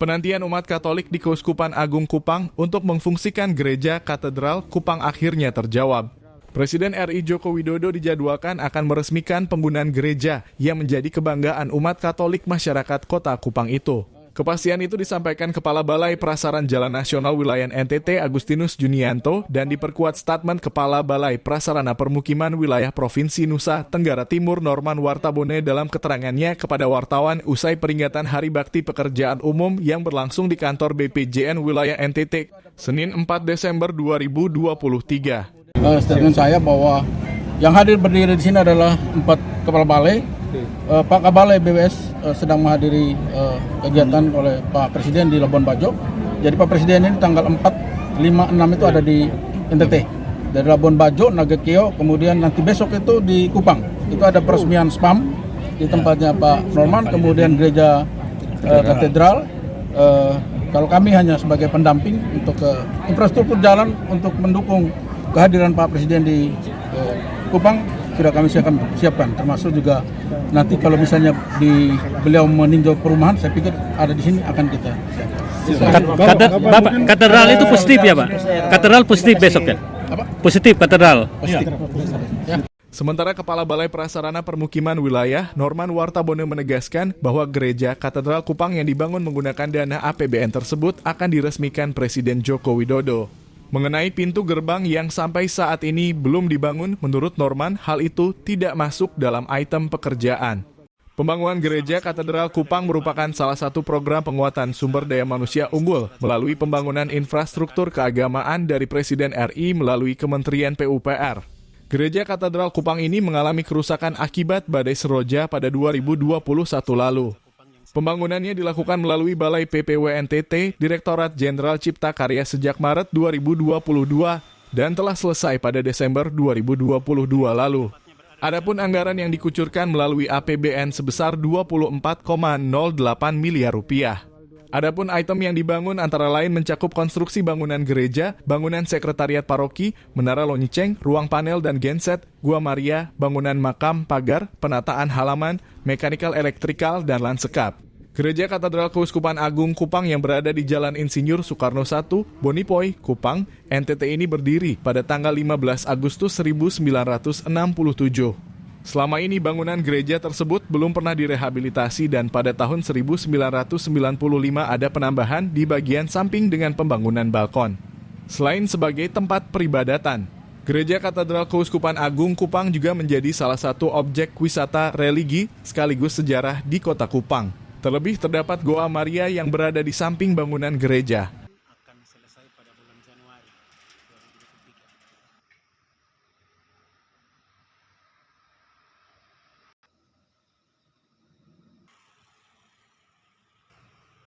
Penantian umat Katolik di Keuskupan Agung Kupang untuk memfungsikan gereja katedral Kupang akhirnya terjawab. Presiden RI Joko Widodo dijadwalkan akan meresmikan penggunaan gereja yang menjadi kebanggaan umat Katolik masyarakat kota Kupang itu. Kepastian itu disampaikan Kepala Balai Prasaran Jalan Nasional Wilayah NTT Agustinus Junianto dan diperkuat statement Kepala Balai Prasarana Permukiman Wilayah Provinsi Nusa Tenggara Timur Norman Wartabone dalam keterangannya kepada wartawan usai peringatan Hari Bakti Pekerjaan Umum yang berlangsung di kantor BPJN Wilayah NTT Senin 4 Desember 2023. Statement saya bahwa yang hadir berdiri di sini adalah 4 Kepala Balai. Pak Kabalai BWS sedang menghadiri kegiatan oleh Pak Presiden di Labuan Bajo. Jadi Pak Presiden ini tanggal 4, 5, 6 itu ada di NTT. Dari Labuan Bajo, Nagakeo, kemudian nanti besok itu di Kupang. Itu ada peresmian SPAM di tempatnya Pak Norman, kemudian gereja katedral. Kalau kami hanya sebagai pendamping untuk infrastruktur jalan untuk mendukung kehadiran Pak Presiden di Kupang, sudah kami siapkan, termasuk juga nanti kalau misalnya beliau meninjau perumahan, saya pikir ada di sini akan kita Bapak, katedral itu positif ya Pak? Katedral positif besok ya? Positif katedral? positif. Ya. Sementara Kepala Balai Prasarana Permukiman Wilayah, Norman Wartabone menegaskan bahwa gereja katedral Kupang yang dibangun menggunakan dana APBN tersebut akan diresmikan Presiden Joko Widodo. Mengenai pintu gerbang yang sampai saat ini belum dibangun, menurut Norman, hal itu tidak masuk dalam item pekerjaan. Pembangunan gereja katedral Kupang merupakan salah satu program penguatan sumber daya manusia unggul melalui pembangunan infrastruktur keagamaan dari Presiden RI melalui Kementerian PUPR. Gereja katedral Kupang ini mengalami kerusakan akibat badai Seroja pada 2021 lalu. Pembangunannya dilakukan melalui Balai PPWNTT, Direktorat Jenderal Cipta Karya sejak Maret 2022 dan telah selesai pada Desember 2022 lalu. Adapun anggaran yang dikucurkan melalui APBN sebesar 24,08 miliar rupiah. Adapun item yang dibangun antara lain mencakup konstruksi bangunan gereja, bangunan sekretariat paroki, menara lonceng, ruang panel dan genset, gua Maria, bangunan makam, pagar, penataan halaman, mekanikal elektrikal, dan lansekap. Gereja Katedral Keuskupan Agung Kupang yang berada di Jalan Insinyur Soekarno 1, Bonipoy, Kupang, NTT ini berdiri pada tanggal 15 Agustus 1967. Selama ini bangunan gereja tersebut belum pernah direhabilitasi dan pada tahun 1995 ada penambahan di bagian samping dengan pembangunan balkon. Selain sebagai tempat peribadatan, Gereja Katedral Keuskupan Agung Kupang juga menjadi salah satu objek wisata religi sekaligus sejarah di kota Kupang. Terlebih terdapat Goa Maria yang berada di samping bangunan gereja.